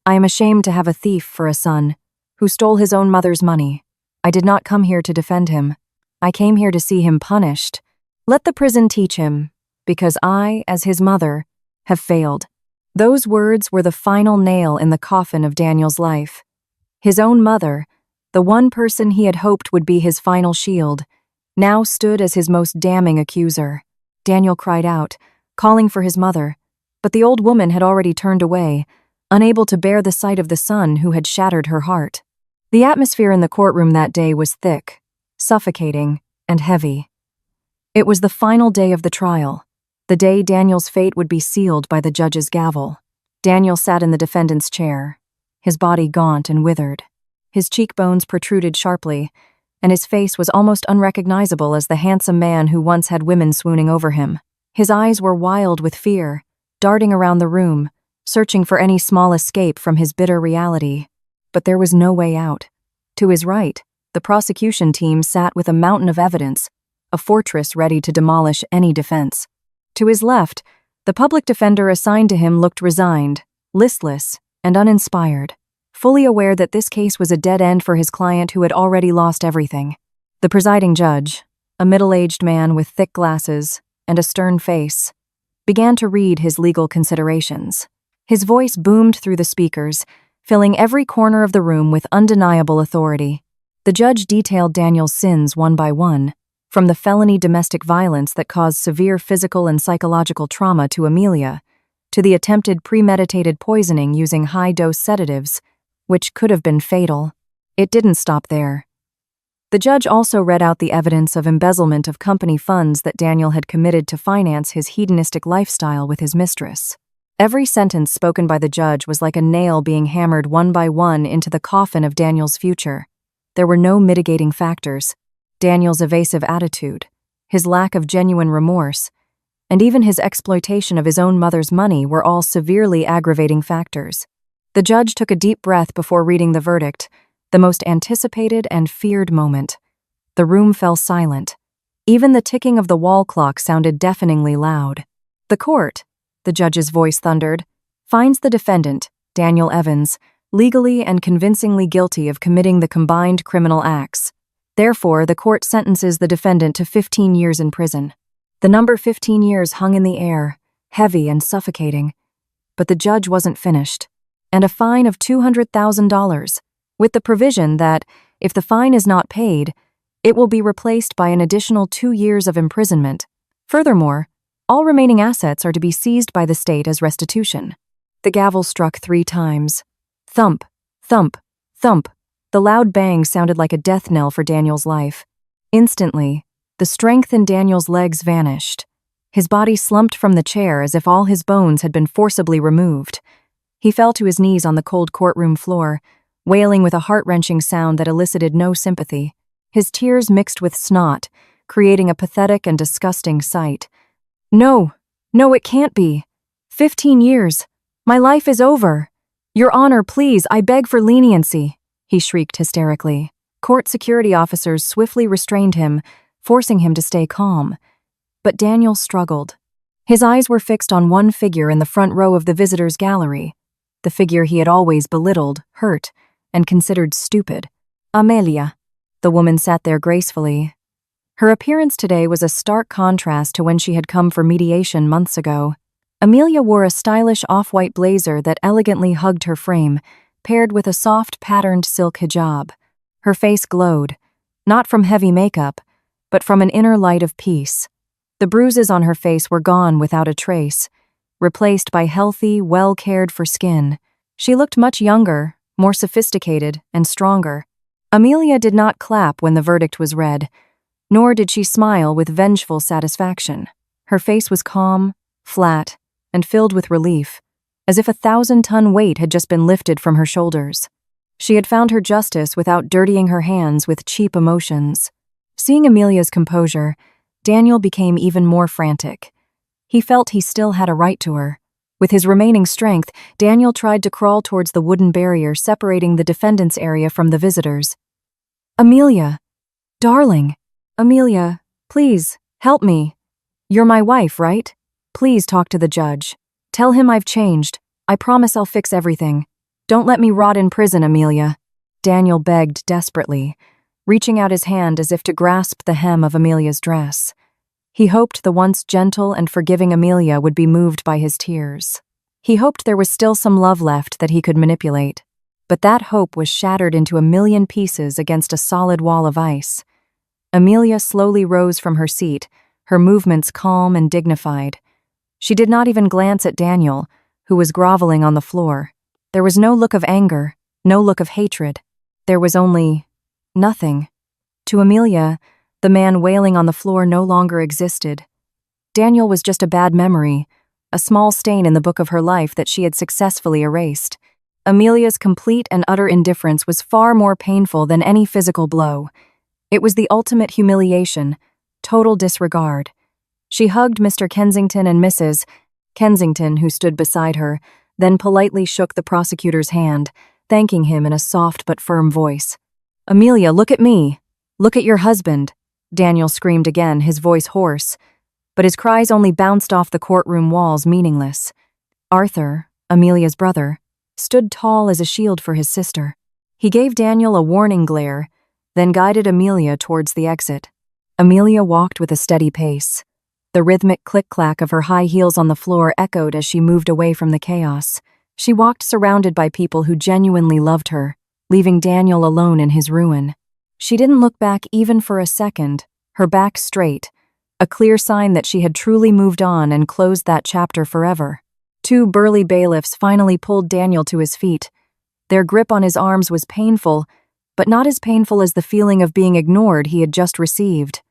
I am ashamed to have a thief for a son who stole his own mother's money. I did not come here to defend him. I came here to see him punished. Let the prison teach him, because I, as his mother, have failed." Those words were the final nail in the coffin of Daniel's life. His own mother, the one person he had hoped would be his final shield, now stood as his most damning accuser. Daniel cried out, calling for his mother, but the old woman had already turned away, unable to bear the sight of the son who had shattered her heart. The atmosphere in the courtroom that day was thick, suffocating, and heavy. It was the final day of the trial, the day Daniel's fate would be sealed by the judge's gavel. Daniel sat in the defendant's chair, his body gaunt and withered. His cheekbones protruded sharply, and his face was almost unrecognizable as the handsome man who once had women swooning over him. His eyes were wild with fear, darting around the room, searching for any small escape from his bitter reality. But there was no way out. To his right, the prosecution team sat with a mountain of evidence, a fortress ready to demolish any defense. To his left, the public defender assigned to him looked resigned, listless, and uninspired, fully aware that this case was a dead end for his client who had already lost everything. The presiding judge, a middle-aged man with thick glasses and a stern face, began to read his legal considerations. His voice boomed through the speakers, filling every corner of the room with undeniable authority. The judge detailed Daniel's sins one by one, from the felony domestic violence that caused severe physical and psychological trauma to Amelia, to the attempted premeditated poisoning using high-dose sedatives, which could have been fatal. It didn't stop there. The judge also read out the evidence of embezzlement of company funds that Daniel had committed to finance his hedonistic lifestyle with his mistress. Every sentence spoken by the judge was like a nail being hammered one by one into the coffin of Daniel's future. There were no mitigating factors. Daniel's evasive attitude, his lack of genuine remorse, and even his exploitation of his own mother's money were all severely aggravating factors. The judge took a deep breath before reading the verdict, the most anticipated and feared moment. The room fell silent. Even the ticking of the wall clock sounded deafeningly loud. "The court," the judge's voice thundered, "finds the defendant, Daniel Evans, legally and convincingly guilty of committing the combined criminal acts. Therefore, the court sentences the defendant to 15 years in prison." The number 15 years hung in the air, heavy and suffocating. But the judge wasn't finished. "And a fine of $200,000, with the provision that, if the fine is not paid, it will be replaced by an additional 2 years of imprisonment. Furthermore, all remaining assets are to be seized by the state as restitution." The gavel struck 3 times. Thump, thump, thump. The loud bang sounded like a death knell for Daniel's life. Instantly, the strength in Daniel's legs vanished. His body slumped from the chair as if all his bones had been forcibly removed. He fell to his knees on the cold courtroom floor, wailing with a heart-wrenching sound that elicited no sympathy. His tears mixed with snot, creating a pathetic and disgusting sight. "No, no, it can't be. 15 years. My life is over. Your Honor, please, I beg for leniency," he shrieked hysterically. Court security officers swiftly restrained him, forcing him to stay calm. But Daniel struggled. His eyes were fixed on one figure in the front row of the visitors' gallery, the figure he had always belittled, hurt, and considered stupid. Amelia. The woman sat there gracefully. Her appearance today was a stark contrast to when she had come for mediation months ago. Amelia wore a stylish off-white blazer that elegantly hugged her frame, paired with a soft patterned silk hijab. Her face glowed, not from heavy makeup, but from an inner light of peace. The bruises on her face were gone without a trace, replaced by healthy, well-cared-for skin. She looked much younger, more sophisticated, and stronger. Amelia did not clap when the verdict was read, nor did she smile with vengeful satisfaction. Her face was calm, flat, and filled with relief, as if a 1,000-ton weight had just been lifted from her shoulders. She had found her justice without dirtying her hands with cheap emotions. Seeing Amelia's composure, Daniel became even more frantic. He felt he still had a right to her. With his remaining strength, Daniel tried to crawl towards the wooden barrier separating the defendant's area from the visitors. "Amelia, darling. Amelia, please, help me. You're my wife, right? Please talk to the judge. Tell him I've changed. I promise I'll fix everything. Don't let me rot in prison, Amelia." Daniel begged desperately, reaching out his hand as if to grasp the hem of Amelia's dress. He hoped the once gentle and forgiving Amelia would be moved by his tears. He hoped there was still some love left that he could manipulate. But that hope was shattered into a million pieces against a solid wall of ice. Amelia slowly rose from her seat, her movements calm and dignified. She did not even glance at Daniel, who was groveling on the floor. There was no look of anger, no look of hatred. There was only nothing. To Amelia, the man wailing on the floor no longer existed. Daniel was just a bad memory, a small stain in the book of her life that she had successfully erased. Amelia's complete and utter indifference was far more painful than any physical blow. It was the ultimate humiliation, total disregard. She hugged Mr. Kensington and Mrs. Kensington, who stood beside her, then politely shook the prosecutor's hand, thanking him in a soft but firm voice. "Amelia, look at me. Look at your husband," Daniel screamed again, his voice hoarse. But his cries only bounced off the courtroom walls, meaningless. Arthur, Amelia's brother, stood tall as a shield for his sister. He gave Daniel a warning glare, then guided Amelia towards the exit. Amelia walked with a steady pace. The rhythmic click-clack of her high heels on the floor echoed as she moved away from the chaos. She walked surrounded by people who genuinely loved her, leaving Daniel alone in his ruin. She didn't look back even for a second, her back straight, a clear sign that she had truly moved on and closed that chapter forever. 2 burly bailiffs finally pulled Daniel to his feet. Their grip on his arms was painful, but not as painful as the feeling of being ignored he had just received.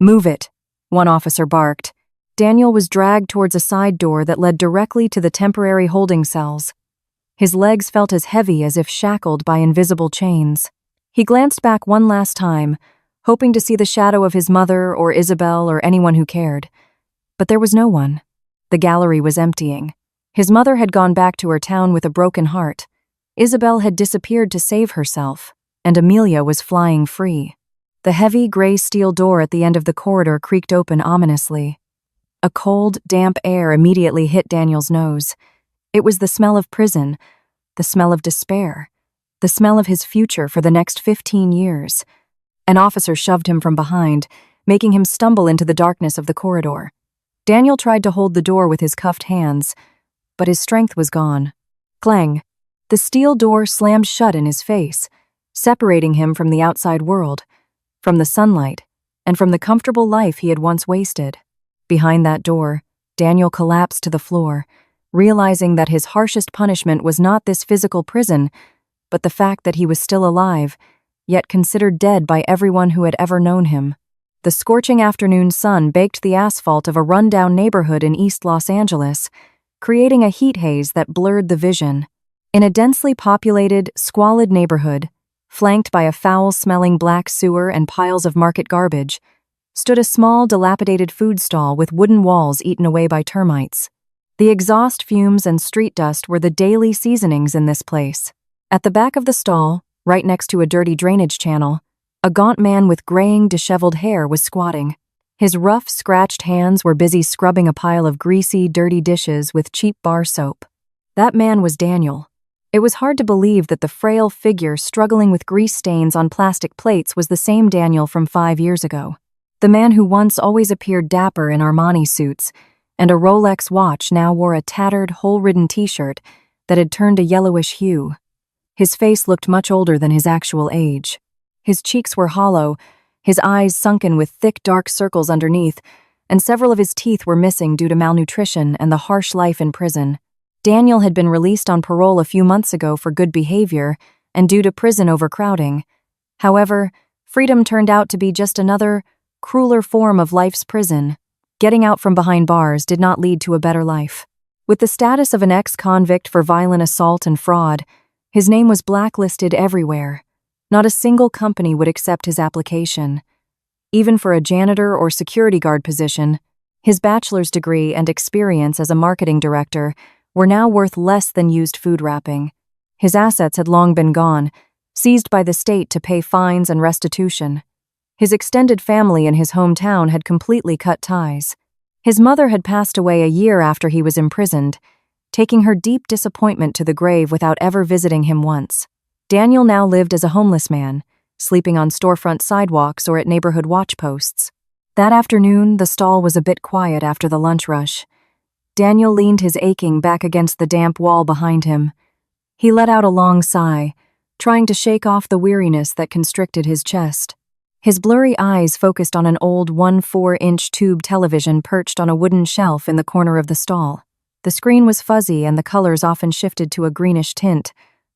"Move it," one officer barked. Daniel was dragged towards a side door that led directly to the temporary holding cells. His legs felt as heavy as if shackled by invisible chains. He glanced back one last time, hoping to see the shadow of his mother or Isabel or anyone who cared. But there was no one. The gallery was emptying. His mother had gone back to her town with a broken heart. Isabel had disappeared to save herself, and Amelia was flying free. The heavy gray steel door at the end of the corridor creaked open ominously. A cold, damp air immediately hit Daniel's nose. It was the smell of prison, the smell of despair, the smell of his future for the next 15 years. An officer shoved him from behind, making him stumble into the darkness of the corridor. Daniel tried to hold the door with his cuffed hands, but his strength was gone. Clang! The steel door slammed shut in his face, separating him from the outside world, from the sunlight, and from the comfortable life he had once wasted. Behind that door, Daniel collapsed to the floor, realizing that his harshest punishment was not this physical prison, but the fact that he was still alive, yet considered dead by everyone who had ever known him. The scorching afternoon sun baked the asphalt of a rundown neighborhood in East Los Angeles, creating a heat haze that blurred the vision. In a densely populated, squalid neighborhood, flanked by a foul-smelling black sewer and piles of market garbage, stood a small, dilapidated food stall with wooden walls eaten away by termites. The exhaust fumes and street dust were the daily seasonings in this place. At the back of the stall, right next to a dirty drainage channel, a gaunt man with graying, disheveled hair was squatting. His rough, scratched hands were busy scrubbing a pile of greasy, dirty dishes with cheap bar soap. That man was Daniel. It was hard to believe that the frail figure struggling with grease stains on plastic plates was the same Daniel from 5 years ago. The man who once always appeared dapper in Armani suits and a Rolex watch now wore a tattered, hole-ridden t-shirt that had turned a yellowish hue. His face looked much older than his actual age. His cheeks were hollow, his eyes sunken with thick, dark circles underneath, and several of his teeth were missing due to malnutrition and the harsh life in prison. Daniel had been released on parole a few months ago for good behavior and due to prison overcrowding. However, freedom turned out to be just another, crueler form of life's prison. Getting out from behind bars did not lead to a better life. With the status of an ex-convict for violent assault and fraud, his name was blacklisted everywhere. Not a single company would accept his application. Even for a janitor or security guard position, his bachelor's degree and experience as a marketing director were now worth less than used food wrapping. His assets had long been gone, seized by the state to pay fines and restitution. His extended family in his hometown had completely cut ties. His mother had passed away a year after he was imprisoned, taking her deep disappointment to the grave without ever visiting him once. Daniel now lived as a homeless man, sleeping on storefront sidewalks or at neighborhood watch posts. That afternoon, the stall was a bit quiet after the lunch rush. Daniel leaned his aching back against the damp wall behind him. He let out a long sigh, trying to shake off the weariness that constricted his chest. His blurry eyes focused on an old 1/4-inch tube television perched on a wooden shelf in the corner of the stall. The screen was fuzzy and the colors often shifted to a greenish tint,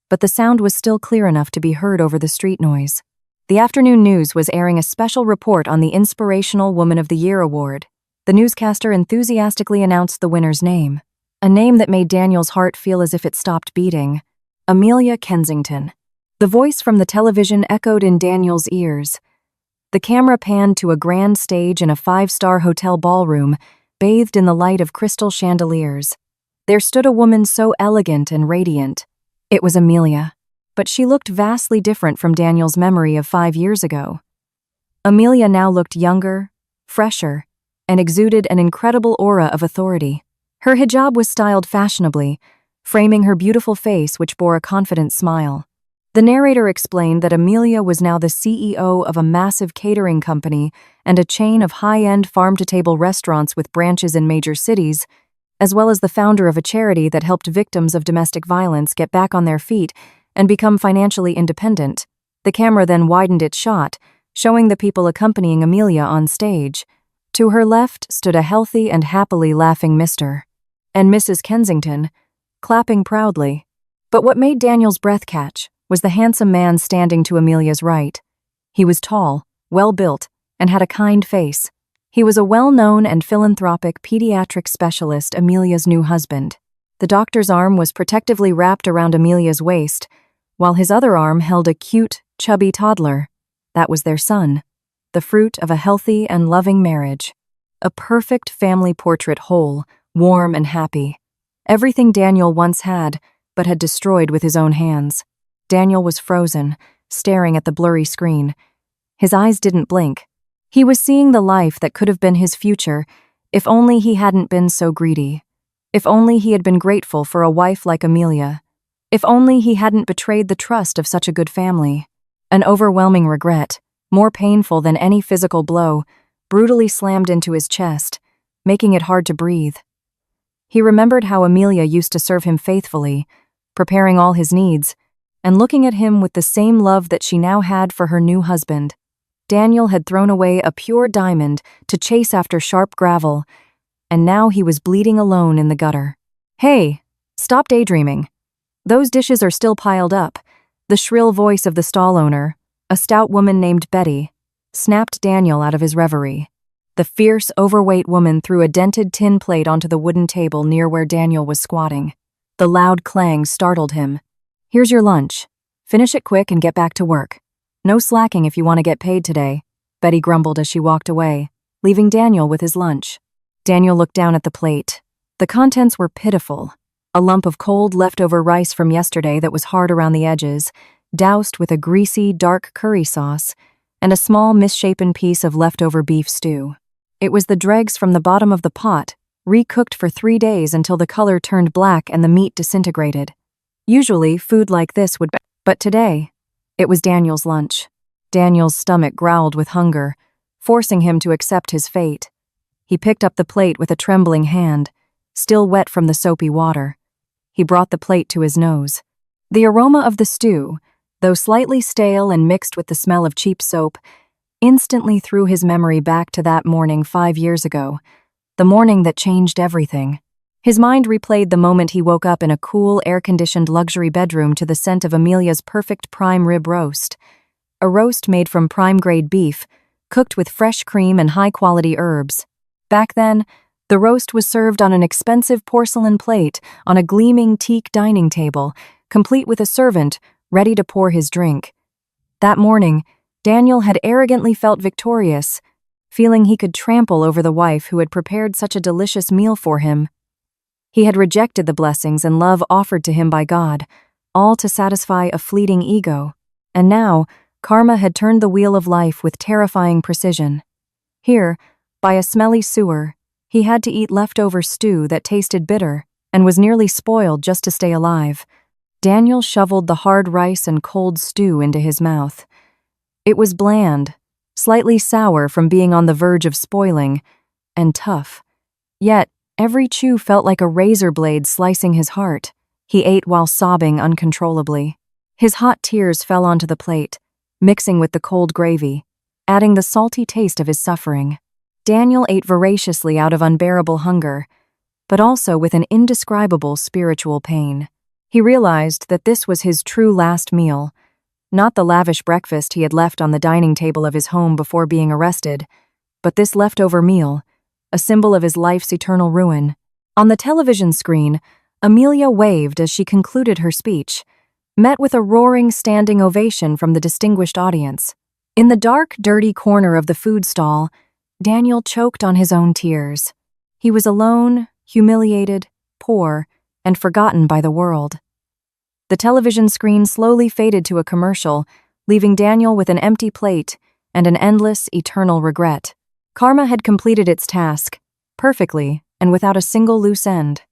but the sound was still clear enough to be heard over the street noise. The afternoon news was airing a special report on the Inspirational Woman of the Year award. The newscaster enthusiastically announced the winner's name, a name that made Daniel's heart feel as if it stopped beating. Amelia Kensington. The voice from the television echoed in Daniel's ears. The camera panned to a grand stage in a 5-star hotel ballroom, bathed in the light of crystal chandeliers. There stood a woman so elegant and radiant. It was Amelia, but she looked vastly different from Daniel's memory of 5 years ago. Amelia now looked younger, fresher, and exuded an incredible aura of authority. Her hijab was styled fashionably, framing her beautiful face which bore a confident smile. The narrator explained that Amelia was now the CEO of a massive catering company and a chain of high-end farm-to-table restaurants with branches in major cities, as well as the founder of a charity that helped victims of domestic violence get back on their feet and become financially independent. The camera then widened its shot, showing the people accompanying Amelia on stage. To her left stood a healthy and happily laughing Mr. and Mrs. Kensington, clapping proudly. But what made Daniel's breath catch was the handsome man standing to Amelia's right. He was tall, well-built, and had a kind face. He was a well-known and philanthropic pediatric specialist, Amelia's new husband. The doctor's arm was protectively wrapped around Amelia's waist, while his other arm held a cute, chubby toddler. That was their son, the fruit of a healthy and loving marriage. A perfect family portrait, whole, warm, and happy. Everything Daniel once had, but had destroyed with his own hands. Daniel was frozen, staring at the blurry screen. His eyes didn't blink. He was seeing the life that could have been his future, if only he hadn't been so greedy. If only he had been grateful for a wife like Amelia. If only he hadn't betrayed the trust of such a good family. An overwhelming regret, more painful than any physical blow, brutally slammed into his chest, making it hard to breathe. He remembered how Amelia used to serve him faithfully, preparing all his needs, and looking at him with the same love that she now had for her new husband. Daniel had thrown away a pure diamond to chase after sharp gravel, and now he was bleeding alone in the gutter. "Hey, stop daydreaming. Those dishes are still piled up." The shrill voice of the stall owner, a stout woman named Betty, snapped Daniel out of his reverie. The fierce, overweight woman threw a dented tin plate onto the wooden table near where Daniel was squatting. The loud clang startled him. "Here's your lunch. Finish it quick and get back to work. No slacking if you want to get paid today," Betty grumbled as she walked away, leaving Daniel with his lunch. Daniel looked down at the plate. The contents were pitiful. A lump of cold leftover rice from yesterday that was hard around the edges, doused with a greasy, dark curry sauce, and a small, misshapen piece of leftover beef stew. It was the dregs from the bottom of the pot, recooked for 3 days until the color turned black and the meat disintegrated. Usually, food like this would but today, it was Daniel's lunch. Daniel's stomach growled with hunger, forcing him to accept his fate. He picked up the plate with a trembling hand, still wet from the soapy water. He brought the plate to his nose. The aroma of the stew, though slightly stale and mixed with the smell of cheap soap, instantly threw his memory back to that morning 5 years ago, the morning that changed everything. His mind replayed the moment he woke up in a cool, air-conditioned luxury bedroom to the scent of Amelia's perfect prime rib roast. A roast made from prime-grade beef, cooked with fresh cream and high-quality herbs. Back then, the roast was served on an expensive porcelain plate on a gleaming teak dining table, complete with a servant ready to pour his drink. That morning, Daniel had arrogantly felt victorious, feeling he could trample over the wife who had prepared such a delicious meal for him. He had rejected the blessings and love offered to him by God, all to satisfy a fleeting ego. And now, karma had turned the wheel of life with terrifying precision. Here, by a smelly sewer, he had to eat leftover stew that tasted bitter and was nearly spoiled just to stay alive. Daniel shoveled the hard rice and cold stew into his mouth. It was bland, slightly sour from being on the verge of spoiling, and tough. Yet, every chew felt like a razor blade slicing his heart. He ate while sobbing uncontrollably. His hot tears fell onto the plate, mixing with the cold gravy, adding the salty taste of his suffering. Daniel ate voraciously out of unbearable hunger, but also with an indescribable spiritual pain. He realized that this was his true last meal, not the lavish breakfast he had left on the dining table of his home before being arrested, but this leftover meal, a symbol of his life's eternal ruin. On the television screen, Amelia waved as she concluded her speech, met with a roaring standing ovation from the distinguished audience. In the dark, dirty corner of the food stall, Daniel choked on his own tears. He was alone, humiliated, poor, and forgotten by the world. The television screen slowly faded to a commercial, leaving Daniel with an empty plate and an endless, eternal regret. Karma had completed its task, perfectly and without a single loose end.